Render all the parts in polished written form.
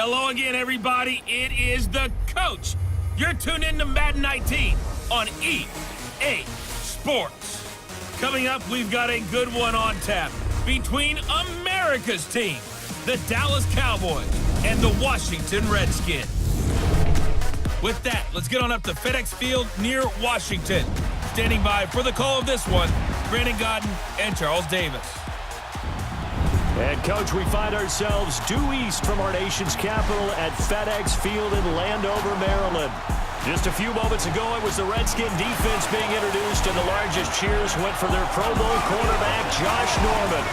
Hello again, everybody. It is the coach. You're tuned in to Madden 19 on EA Sports. Coming up, we've got a good one on tap between America's team, the Dallas Cowboys, and the Washington Redskins. With that, let's get on up to FedEx Field near Washington. Standing by for the call of this one, Brandon Godden and Charles Davis. And, Coach, we find ourselves due east from our nation's capital at FedEx Field in Landover, Maryland. Just a few moments ago, it was the Redskin defense being introduced, and the largest cheers went for their Pro Bowl quarterback, Josh Norman,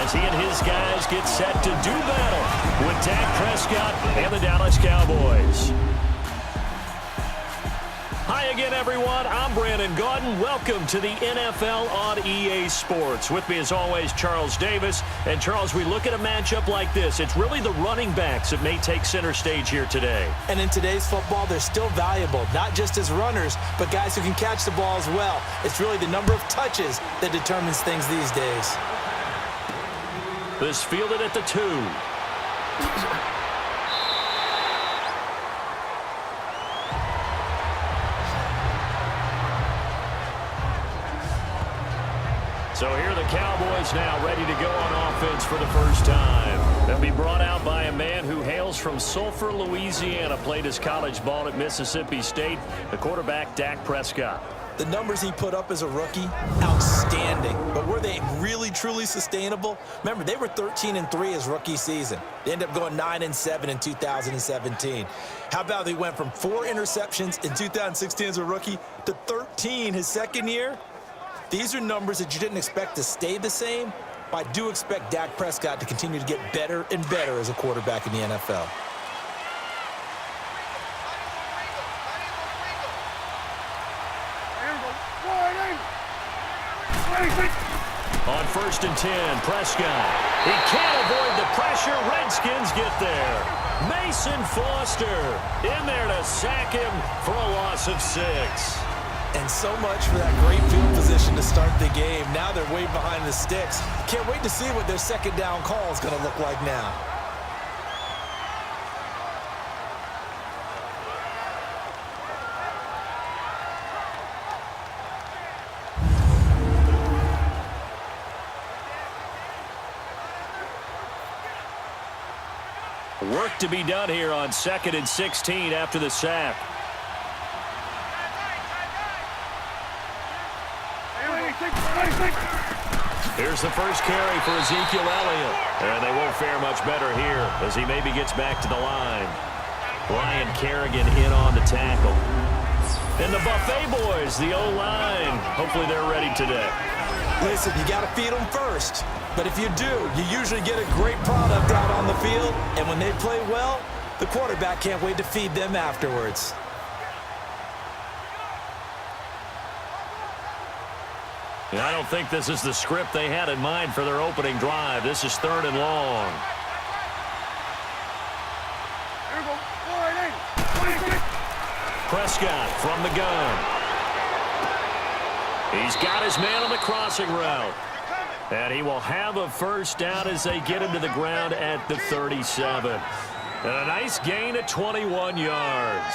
as he and his guys get set to do battle with Dak Prescott and the Dallas Cowboys. Hi again, everyone. I'm Brandon Godden. Welcome to the NFL on EA Sports. With me, as always, Charles Davis. And, Charles, we look at a matchup like this. It's really the running backs that may take center stage here today. And in today's football, they're still valuable, not just as runners, but guys who can catch the ball as well. It's really the number of touches that determines things these days. This fielded at the 2. So here are the Cowboys now ready to go on offense for the first time. They'll be brought out by a man who hails from Sulphur, Louisiana, played his college ball at Mississippi State, the quarterback Dak Prescott. The numbers he put up as a rookie, outstanding. But were they really, truly sustainable? Remember, they were 13-3 his rookie season. They ended up going 9-7 in 2017. How about they went from 4 interceptions in 2016 as a rookie to 13 his second year? These are numbers that you didn't expect to stay the same, but I do expect Dak Prescott to continue to get better and better as a quarterback in the NFL. On 1st and 10, Prescott. He can't avoid the pressure. Redskins get there. Mason Foster in there to sack him for a loss of 6. And so much for that great field position to start the game. Now they're way behind the sticks. Can't wait to see what their second down call is going to look like now. Work to be done here on 2nd and 16 after the sack. Here's the first carry for Ezekiel Elliott. And they won't fare much better here as he maybe gets back to the line. Ryan Kerrigan in on the tackle. And the Buffet boys, the O-line. Hopefully they're ready today. Listen, you got to feed them first. But if you do, you usually get a great product out on the field. And when they play well, the quarterback can't wait to feed them afterwards. And I don't think this is the script they had in mind for their opening drive. This is 3rd and long. Prescott from the gun. He's got his man on the crossing route. And he will have a first down as they get him to the ground at the 37. And a nice gain of 21 yards.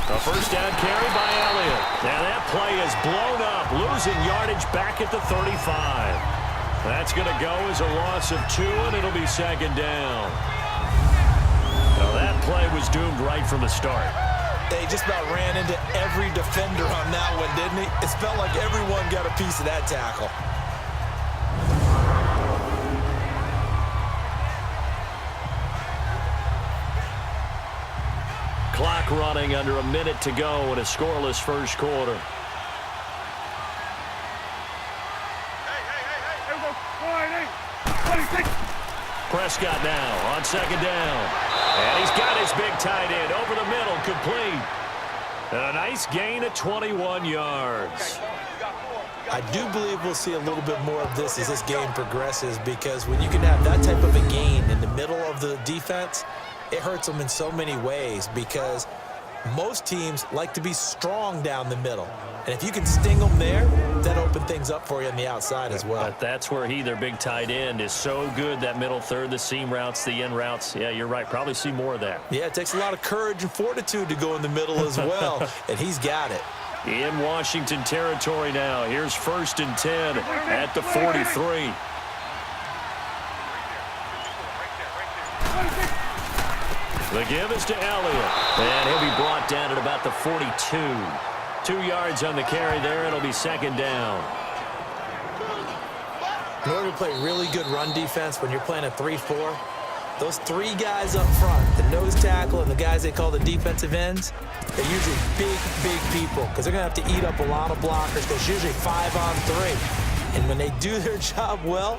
A first down carry by Elliott. Now that play is blown up, losing yardage back at the 35. That's going to go as a loss of 2, and it'll be 2nd down. Now that play was doomed right from the start. They just about ran into every defender on that one, didn't he? It felt like everyone got a piece of that tackle. Clock running under a minute to go in a scoreless first quarter. Prescott now on second down. And he's got his big tight end over the middle, complete. A nice gain of 21 yards. I do believe we'll see a little bit more of this as this game progresses, because when you can have that type of a gain in the middle of the defense, it hurts them in so many ways, because most teams like to be strong down the middle. And if you can sting them there, that opens things up for you on the outside as well. But that's where their big tight end, is so good, that middle third, the seam routes, the in routes. Yeah, you're right. Probably see more of that. Yeah, it takes a lot of courage and fortitude to go in the middle as well, and he's got it. In Washington territory now. Here's 1st and 10 at the 43. The give is to Elliott, and he'll be brought down at about the 42. 2 yards on the carry there. It'll be second down. In order to play really good run defense when you're playing a 3-4, those 3 guys up front, the nose tackle and the guys they call the defensive ends, they're usually big people, because they're going to have to eat up a lot of blockers. There's usually 5 on 3. And when they do their job well,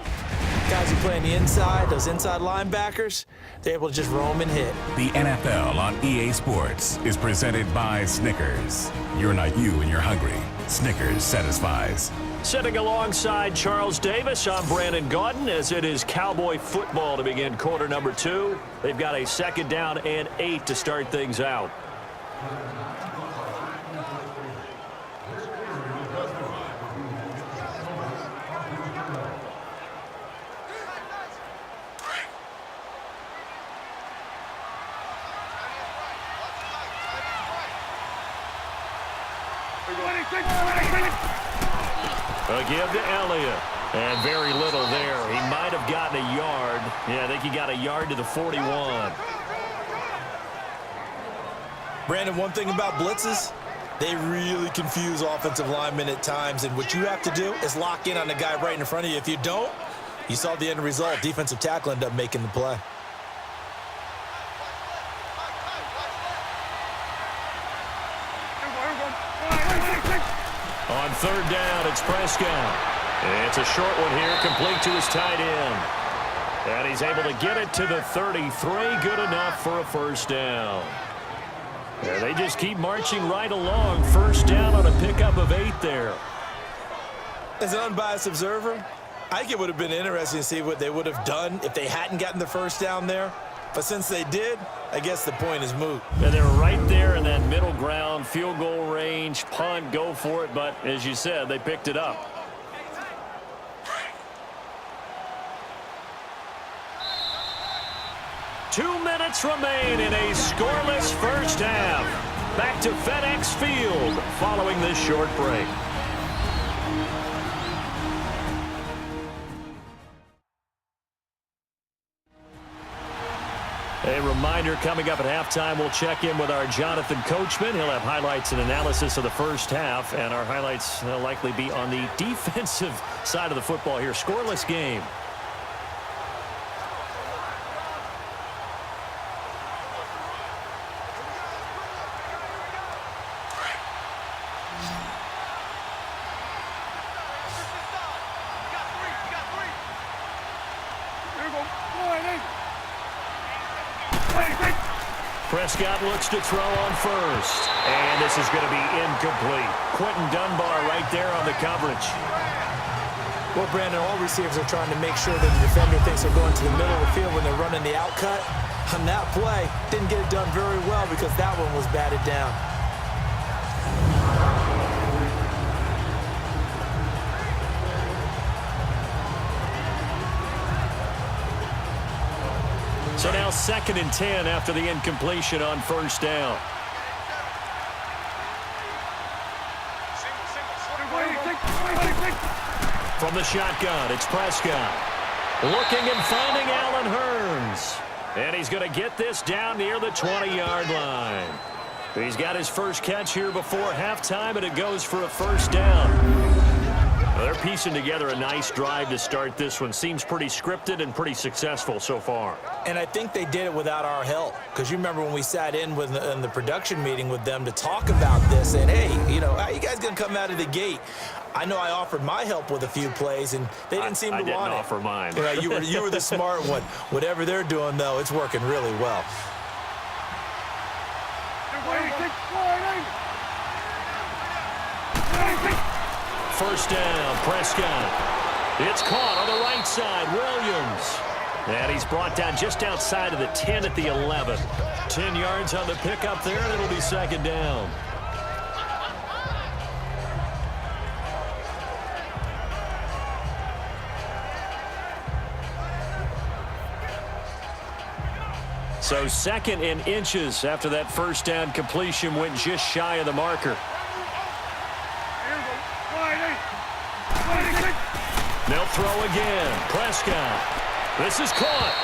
guys who play on the inside, those inside linebackers, they're able to just roam and hit. The NFL on EA Sports is presented by Snickers. You're not you when you're hungry. Snickers satisfies. Sitting alongside Charles Davis, I'm Brandon Gaudin, as it is Cowboy football to begin quarter number 2. They've got a 2nd down and 8 to start things out. A give to Elliott, and very little there. He might have gotten a yard. Yeah, I think he got a yard to the 41. Brandon, one thing about blitzes, they really confuse offensive linemen at times, and what you have to do is lock in on the guy right in front of you. If you don't, you saw the end result. Defensive tackle ended up making the play. On 3rd down, it's Prescott. It's a short one here, complete to his tight end. And he's able to get it to the 33, good enough for a 1st down. Yeah, they just keep marching right along. 1st down on a pickup of 8 there. As an unbiased observer, I think it would have been interesting to see what they would have done if they hadn't gotten the 1st down there. But since they did, I guess the point is moot. And they were right there in that middle ground, field goal range, punt, go for it. But as you said, they picked it up. Two minutes remain in a scoreless first half. Back to FedEx Field following this short break. A reminder, coming up at halftime, we'll check in with our Jonathan Coachman. He'll have highlights and analysis of the first half, and our highlights will likely be on the defensive side of the football here. Scoreless game. Prescott looks to throw on 1st. And this is going to be incomplete. Quentin Dunbar right there on the coverage. Well, Brandon, all receivers are trying to make sure that the defender thinks they're going to the middle of the field when they're running the out cut. On that play, didn't get it done very well because that one was batted down. So now 2nd and 10 after the incompletion on 1st down. From the shotgun, it's Prescott. Looking and finding Allen Hurns. And he's going to get this down near the 20-yard line. He's got his first catch here before halftime, and it goes for a 1st down. They're piecing together a nice drive to start this one. Seems pretty scripted and pretty successful so far. And I think they did it without our help. Because you remember when we sat in the production meeting with them to talk about this, and hey, you know, how you guys going to come out of the gate? I know I offered my help with a few plays, and they didn't seem to want it. I didn't offer mine. Yeah, you were the smart one. Whatever they're doing, though, it's working really well. First down, Prescott. It's caught on the right side, Williams. And he's brought down just outside of the 10 at the 11. 10 yards on the pickup there, and it'll be second down. So second in inches after that first down completion went just shy of the marker. They'll throw again. Prescott. This is caught.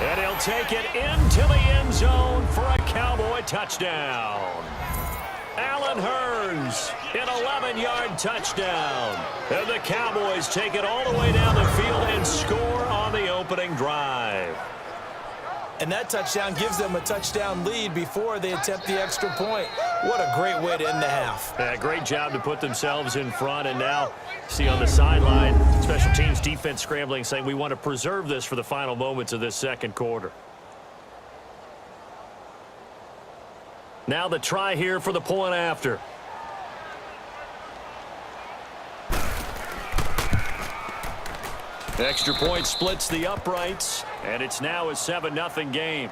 And he'll take it into the end zone for a Cowboy touchdown. Allen Hurns, an 11-yard touchdown. And the Cowboys take it all the way down the field and score on the opening drive. And that touchdown gives them a touchdown lead before they attempt the extra point. What a great way to end the half. Yeah, great job to put themselves in front. And now, see on the sideline, special teams defense scrambling, saying we want to preserve this for the final moments of this second quarter. Now the try here for the point after. Extra point splits the uprights, and it's now a 7-0 game.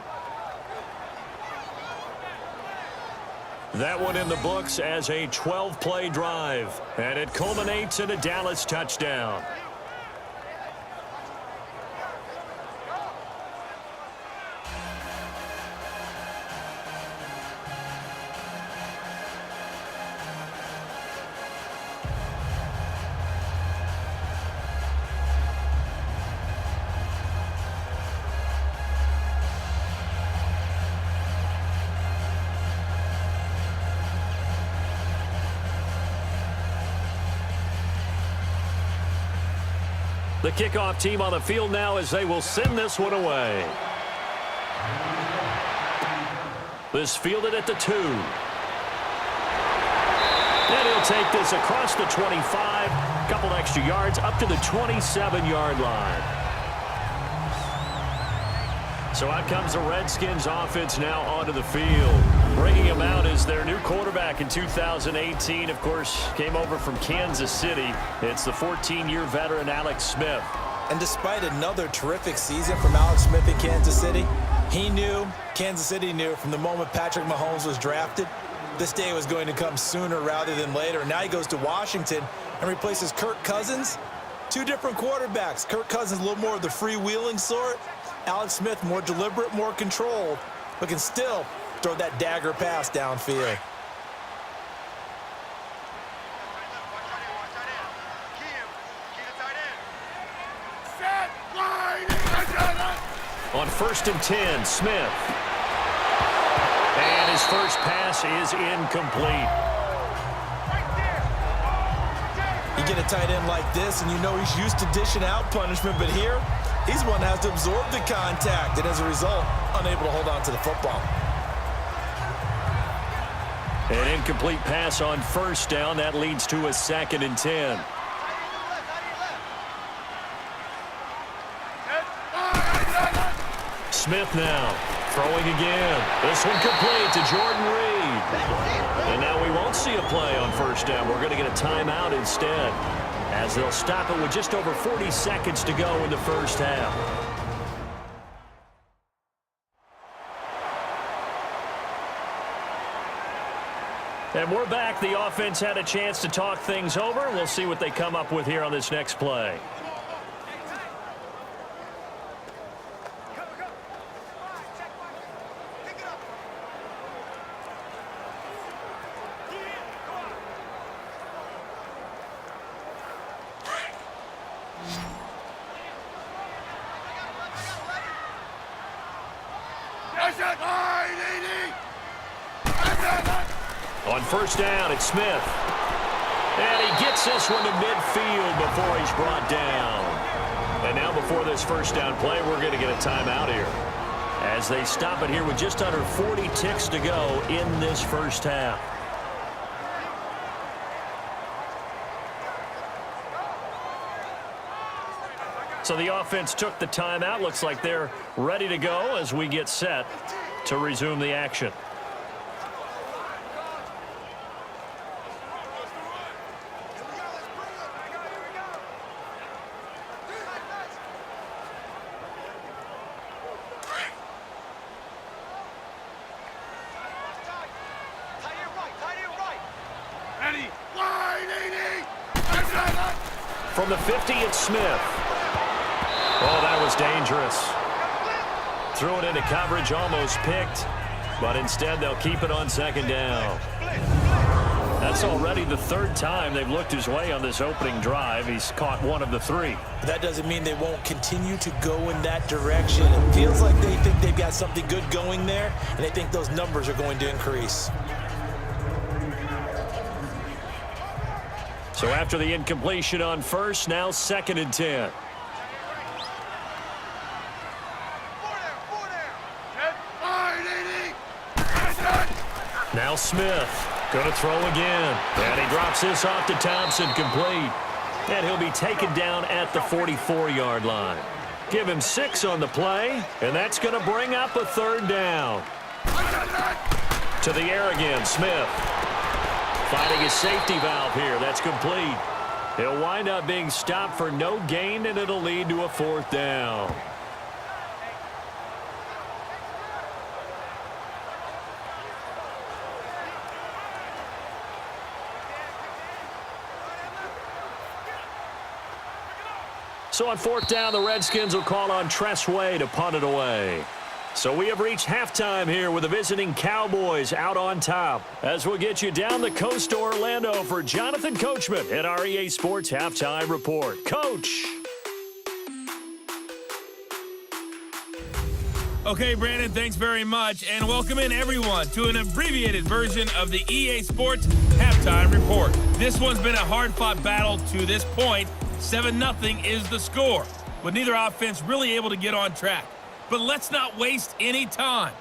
That one in the books as a 12-play drive, and it culminates in a Dallas touchdown. The kickoff team on the field now as they will send this one away. This fielded at the 2. And he'll take this across the 25, couple extra yards up to the 27-yard line. So out comes the Redskins offense now onto the field. Bringing him out as their new quarterback in 2018, of course, came over from Kansas City. It's the 14-year veteran Alex Smith. And despite another terrific season from Alex Smith in Kansas City, Kansas City knew from the moment Patrick Mahomes was drafted, this day was going to come sooner rather than later. And now he goes to Washington and replaces Kirk Cousins. Two different quarterbacks. Kirk Cousins a little more of the freewheeling sort. Alex Smith more deliberate, more controlled, but can still throw that dagger pass downfield. On 1st and 10, Smith. And his first pass is incomplete. You get a tight end like this, and you know he's used to dishing out punishment, but here, he's one that has to absorb the contact, and as a result, unable to hold on to the football. An incomplete pass on first down. That leads to a 2nd and 10. Smith now throwing again. This one complete to Jordan Reed. And now we won't see a play on first down. We're going to get a timeout instead, as they'll stop it with just over 40 seconds to go in the first half. And we're back. The offense had a chance to talk things over. We'll see what they come up with here on this next play. On first down, it's Smith. And he gets this one to midfield before he's brought down. And now before this first down play, we're going to get a timeout here, as they stop it here with just under 40 ticks to go in this first half. So the offense took the timeout. Looks like they're ready to go as we get set to resume the action. From the 50, it's Smith. Oh, that was dangerous. Threw it into coverage, almost picked, but instead they'll keep it on second down. That's already the third time they've looked his way on this opening drive. He's caught one of the three. But that doesn't mean they won't continue to go in that direction. It feels like they think they've got something good going there, and they think those numbers are going to increase. So after the incompletion on first, now 2nd and 10. Now Smith going to throw again. And he drops this off to Thompson, complete. And he'll be taken down at the 44-yard line. Give him 6 on the play, and that's going to bring up a 3rd down. To the air again, Smith. Finding his safety valve here. That's complete. He'll wind up being stopped for no gain, and it'll lead to a 4th down. So on 4th down, the Redskins will call on Tressway to punt it away. So we have reached halftime here with the visiting Cowboys out on top. As we'll get you down the coast to Orlando for Jonathan Coachman at our EA Sports Halftime Report. Coach. Okay, Brandon, thanks very much, and welcome in everyone to an abbreviated version of the EA Sports Halftime Report. This one's been a hard-fought battle to this point. 7-0 is the score, with neither offense really able to get on track. But let's not waste any time.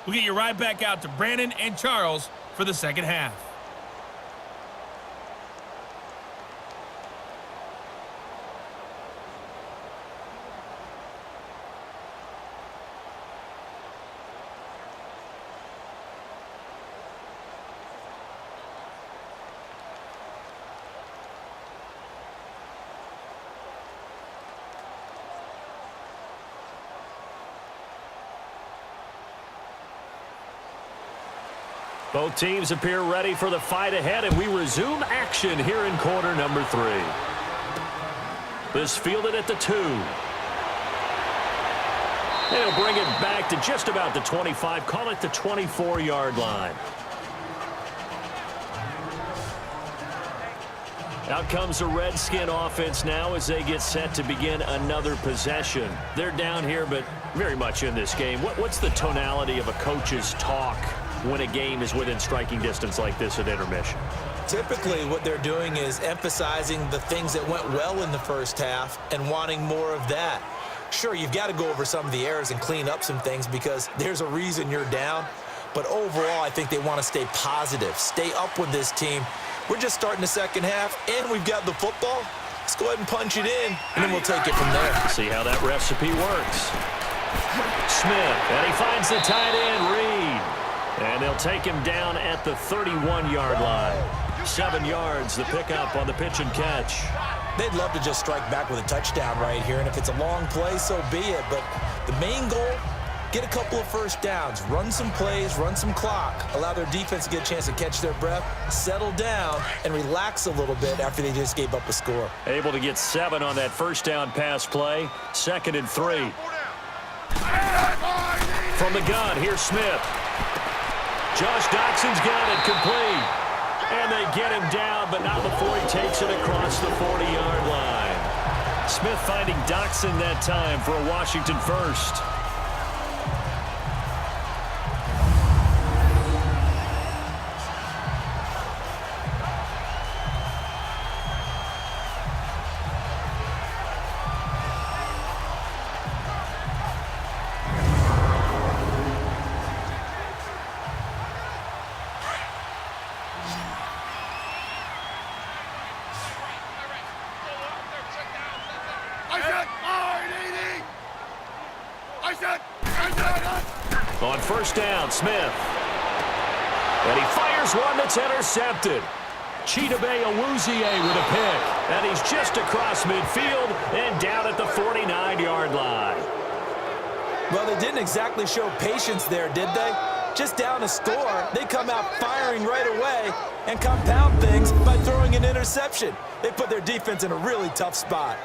We'll get you right back out to Brandon and Charles for the second half. Both teams appear ready for the fight ahead, and we resume action here in quarter number 3. This fielded at the 2. They'll bring it back to just about the 25, call it the 24-yard line. Out comes the Redskin offense now as they get set to begin another possession. They're down here, but very much in this game. What's the tonality of a coach's talk when a game is within striking distance like this at intermission? Typically, what they're doing is emphasizing the things that went well in the first half and wanting more of that. Sure, you've got to go over some of the errors and clean up some things because there's a reason you're down. But overall, I think they want to stay positive, stay up with this team. We're just starting the second half, and we've got the football. Let's go ahead and punch it in, and then we'll take it from there. See how that recipe works. Smith, and he finds the tight end, Reed. And they'll take him down at the 31-yard line. 7 yards, the pickup on the pitch and catch. They'd love to just strike back with a touchdown right here, and if it's a long play, so be it. But the main goal, get a couple of first downs, run some plays, run some clock, allow their defense to get a chance to catch their breath, settle down, and relax a little bit after they just gave up a score. Able to get 7 on that first down pass play. 2nd and 3. From the gun, here's Smith. Josh Doxson's got it complete. And they get him down, but not before he takes it across the 40-yard line. Smith finding Doxson that time for a Washington first. On first down, Smith. And he fires one that's intercepted. Chidobe Awuzie with a pick. And he's just across midfield and down at the 49-yard line. Well, they didn't exactly show patience there, did they? Just down a score, they come out firing right away and compound things by throwing an interception. They put their defense in a really tough spot.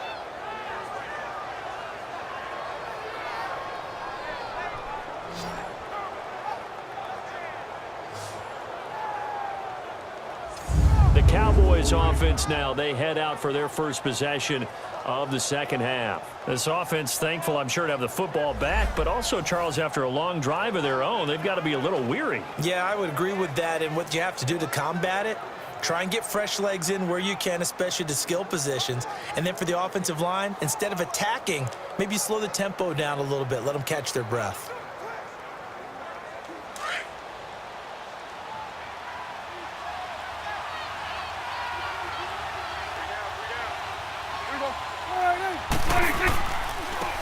The Cowboys offense now, they head out for their first possession of the second half. This offense, thankful, I'm sure, to have the football back, but also, Charles, after a long drive of their own, they've got to be a little weary. Yeah, I would agree with that, and what you have to do to combat it, try and get fresh legs in where you can, especially to skill positions. And then for the offensive line, instead of attacking, maybe slow the tempo down a little bit, let them catch their breath.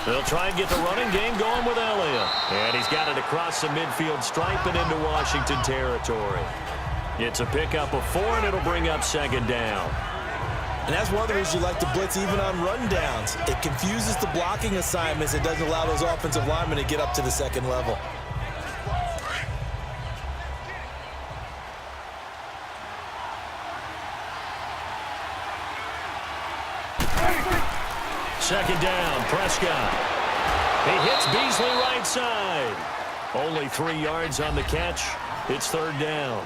They'll try and get the running game going with Elliott. And he's got it across the midfield stripe and into Washington territory. It's a pickup of 4, and it'll bring up second down. And that's one of the reasons you like to blitz even on rundowns. It confuses the blocking assignments. It doesn't allow those offensive linemen to get up to the second level. Second down, Prescott. He hits Beasley right side. Only 3 yards on the catch. It's third down.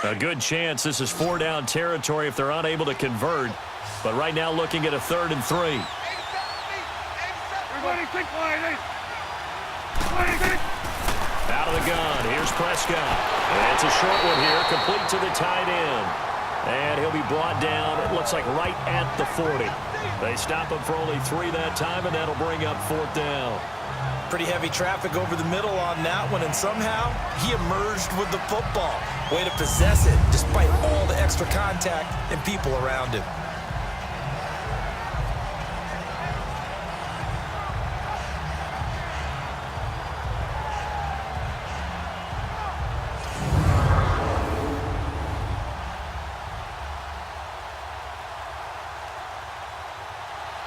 A good chance this is 4-down territory if they're unable to convert. But right now looking at a 3rd and 3. Out of the gun. Here's Prescott. And it's a short one here, complete to the tight end. And he'll be brought down, it looks like right at the 40. They stop him for only 3 that time, and that'll bring up 4th down. Pretty heavy traffic over the middle on that one, and somehow he emerged with the football. Way to possess it, despite all the extra contact and people around him.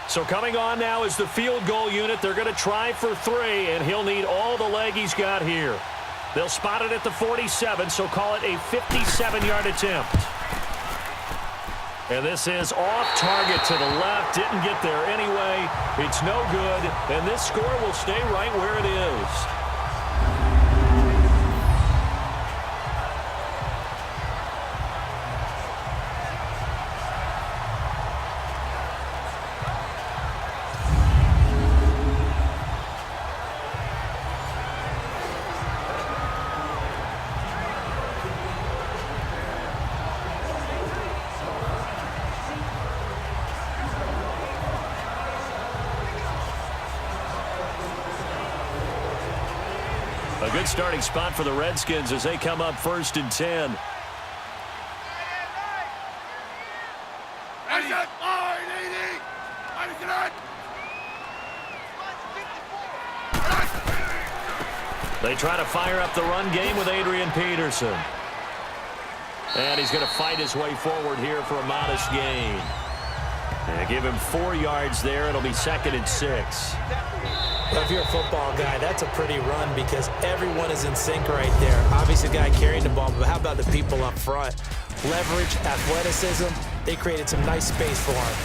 So coming on now is the field goal unit. They're going to try for 3, and he'll need all the leg he's got here. They'll spot it at the 47, so call it a 57-yard attempt. And this is off target to the left. Didn't get there anyway. It's no good, and this score will stay right where it is. A good starting spot for the Redskins as they come up 1st and 10. They try to fire up the run game with Adrian Peterson. And he's going to fight his way forward here for a modest gain. And give him 4 yards there. It'll be 2nd and 6. Well, if you're a football guy, that's a pretty run because everyone is in sync right there. Obviously, the guy carrying the ball, but how about the people up front? Leverage, athleticism, they created some nice space for him.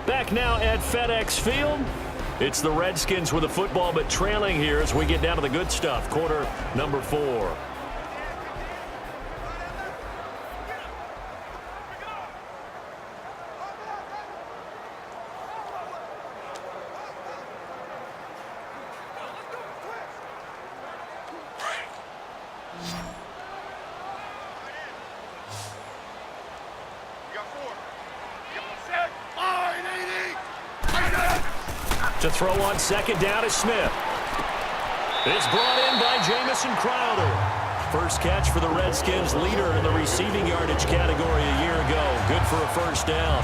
Back now at FedEx Field. It's the Redskins with the football, but trailing here as we get down to the good stuff. Quarter number 4. To throw on second down is Smith. It's brought in by Jamison Crowder. First catch for the Redskins, leader in the receiving yardage category a year ago. Good for a first down.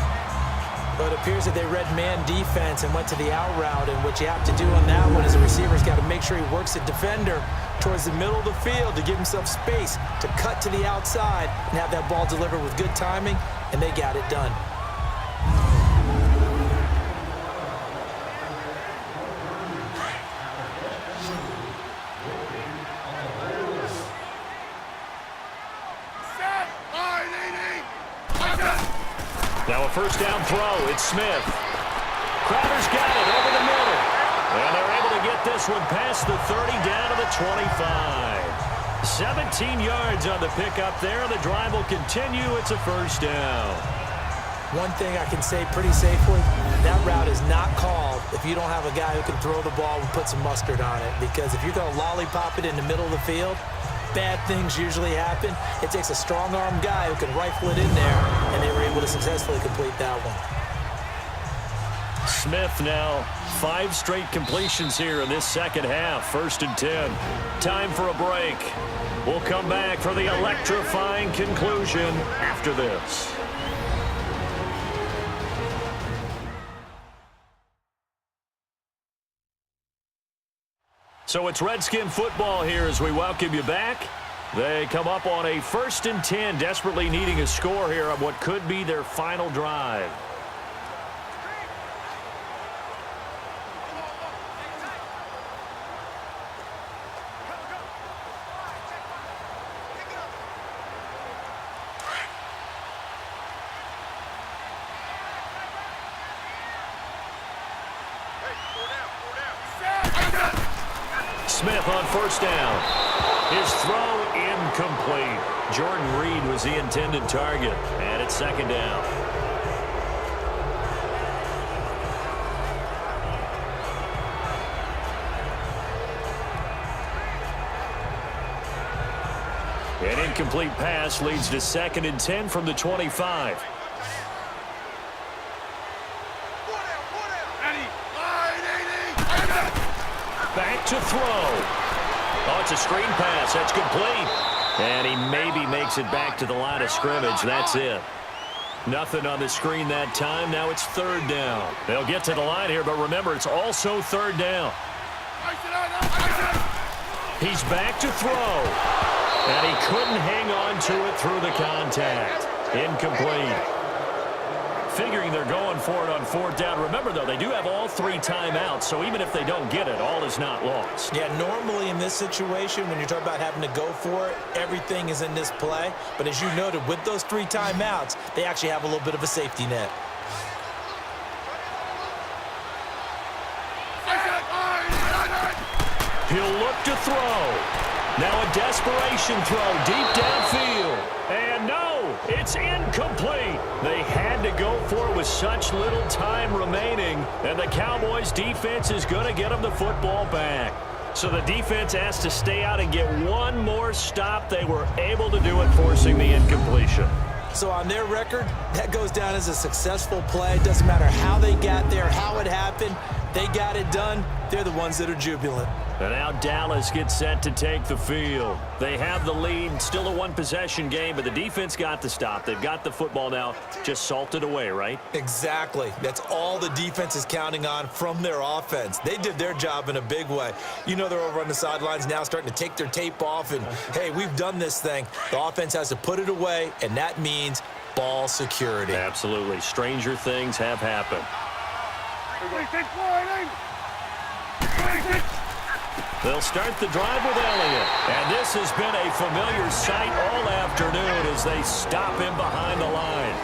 But it appears that they read man defense and went to the out route, and what you have to do on that one is the receiver's got to make sure he works the defender towards the middle of the field to give himself space to cut to the outside and have that ball delivered with good timing, and they got it done. Now a first down throw. It's Smith. Crowder's got it over the middle. And they're able to get this one past the 30 down to the 25. 17 yards on the pickup there. The drive will continue. It's a first down. One thing I can say pretty safely, that route is not called if you don't have a guy who can throw the ball and put some mustard on it. Because if you're going to lollipop it in the middle of the field, bad things usually happen. It takes a strong-arm guy who can rifle it in there, and they were able to successfully complete that one. Smith now 5 straight completions here in this second half. 1st and 10. Time for a break. We'll come back for the electrifying conclusion after this. So it's Redskin football here as we welcome you back. They come up on a 1st and 10, desperately needing a score here on what could be their final drive. Smith on 1st down. His throw incomplete. Jordan Reed was the intended target. And it's 2nd down. An incomplete pass leads to 2nd and 10 from the 25. Back to throw. Oh, it's a screen pass. That's complete. And he maybe makes it back to the line of scrimmage. That's it. Nothing on the screen that time. Now it's 3rd down. They'll get to the line here, but remember, it's also 3rd down. He's back to throw. And he couldn't hang on to it through the contact. Incomplete. Figuring they're going for it on 4th down. Remember, though, they do have all 3 timeouts, so even if they don't get it, all is not lost. Yeah, normally in this situation, when you're talking about having to go for it, everything is in this play. But as you noted, with those 3 timeouts, they actually have a little bit of a safety net. He'll look to throw. Now a desperation throw deep downfield. And no, it's incomplete. They had to go for it with such little time remaining. And the Cowboys defense is going to get them the football back. So the defense has to stay out and get one more stop. They were able to do it, forcing the incompletion. So on their record, that goes down as a successful play. Doesn't matter how they got there, how it happened. They got it done. They're the ones that are jubilant. And now Dallas gets set to take the field. They have the lead. Still a one-possession game, but the defense got the stop. They've got the football now. Just salted away, right? Exactly. That's all the defense is counting on from their offense. They did their job in a big way. You know they're over on the sidelines now starting to take their tape off, and, hey, we've done this thing. The offense has to put it away, and that means ball security. Absolutely. Stranger things have happened. They'll start the drive with Elliott. And this has been a familiar sight all afternoon as they stop him behind the line.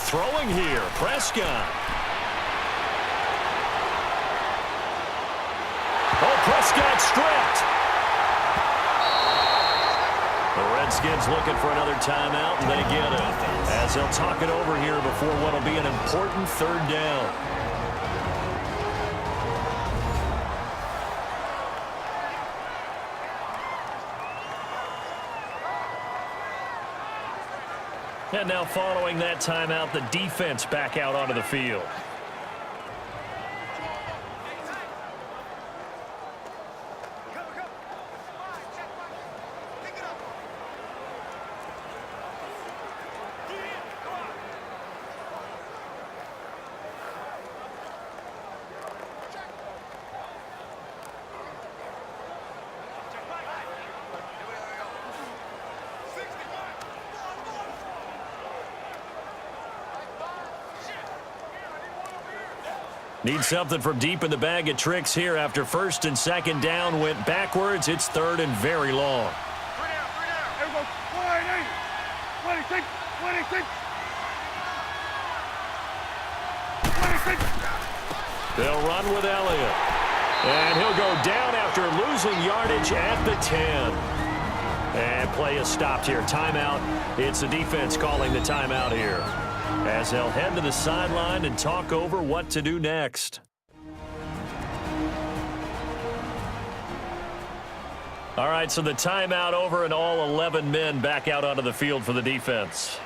Throwing here, Prescott. Oh, Prescott stripped. The Redskins looking for another timeout, and they get it. As they'll talk it over here before what will be an important third down. And now following that timeout, the defense back out onto the field. Need something from deep in the bag of tricks here after first and second down went backwards. It's third and very long. They'll run with Elliott. And he'll go down after losing yardage at the 10. And play is stopped here. Timeout. It's the defense calling the timeout here, as they'll head to the sideline and talk over what to do next. All right, so the timeout over and all 11 men back out onto the field for the defense.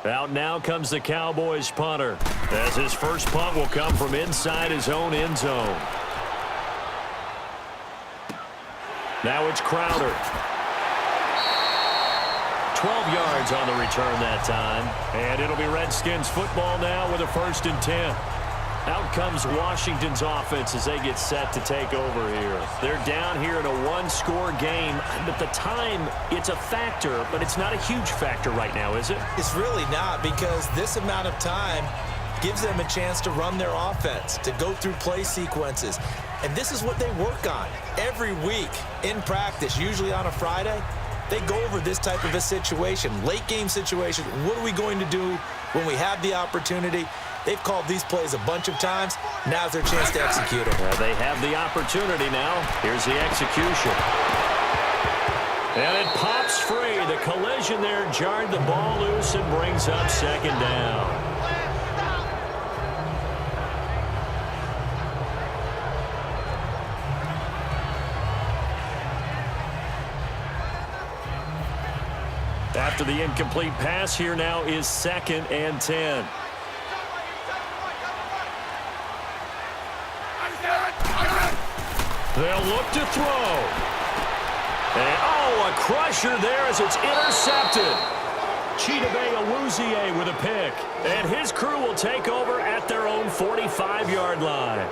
Out now comes the Cowboys punter, as his first punt will come from inside his own end zone. Now it's Crowder. 12 yards on the return that time. And it'll be Redskins football now with a 1st and 10. Out comes Washington's offense as they get set to take over here. They're down here in a one-score game. But the time, it's a factor, but it's not a huge factor right now, is it? It's really not, because this amount of time gives them a chance to run their offense, to go through play sequences. And this is what they work on every week in practice, usually on a Friday. They go over this type of a situation, late game situation. What are we going to do when we have the opportunity? They've called these plays a bunch of times. Now's their chance to execute them. Well, they have the opportunity now. Here's the execution. And it pops free. The collision there jarred the ball loose and brings up second down. After the incomplete pass, here now is 2nd and 10. They'll look to throw. And, oh, a crusher there as it's intercepted. Chidobe Awuzie with a pick. And his crew will take over at their own 45-yard line.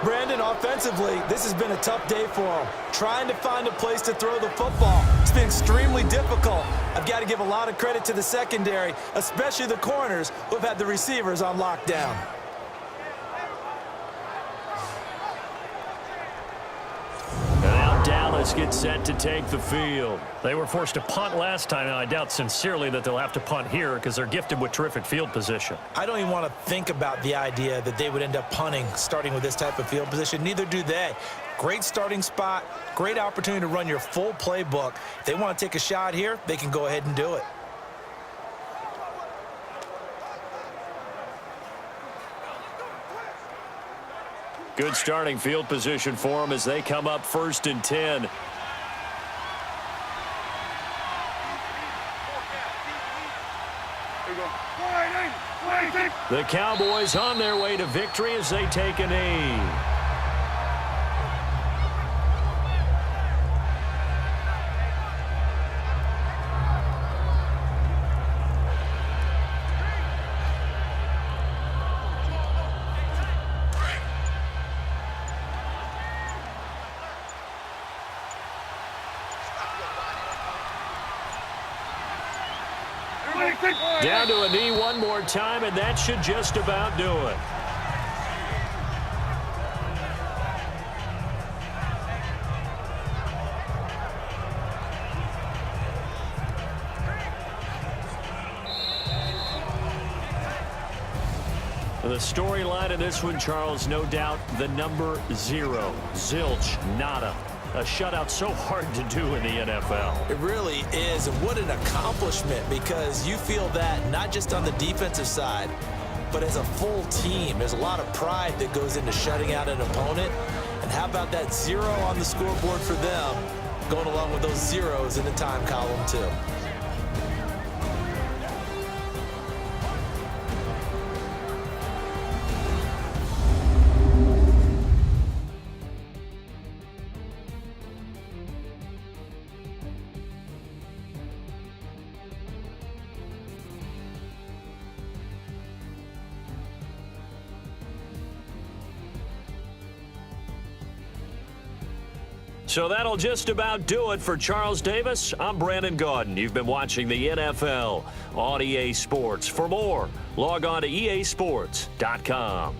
Brandon, offensively, this has been a tough day for them. Trying to find a place to throw the football. It's been extremely difficult. I've got to give a lot of credit to the secondary, especially the corners who have had the receivers on lockdown. Dallas gets set to take the field. They were forced to punt last time, and I doubt sincerely that they'll have to punt here because they're gifted with terrific field position. I don't even want to think about the idea that they would end up punting starting with this type of field position. Neither do they. Great starting spot, great opportunity to run your full playbook. If they want to take a shot here, they can go ahead and do it. Good starting field position for them as they come up 1st and 10. The Cowboys on their way to victory as they take a knee. Down to a knee one more time, and that should just about do it. The storyline in this one, Charles, no doubt the number 0. Zilch, nada. A shutout so hard to do in the NFL. It really is, and what an accomplishment, because you feel that not just on the defensive side, but as a full team. There's a lot of pride that goes into shutting out an opponent. And how about that 0 on the scoreboard for them, going along with those zeros in the time column too. So that'll just about do it for Charles Davis. I'm Brandon Gaudin. You've been watching the NFL on EA Sports. For more, log on to easports.com.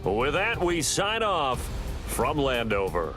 With that, we sign off from Landover.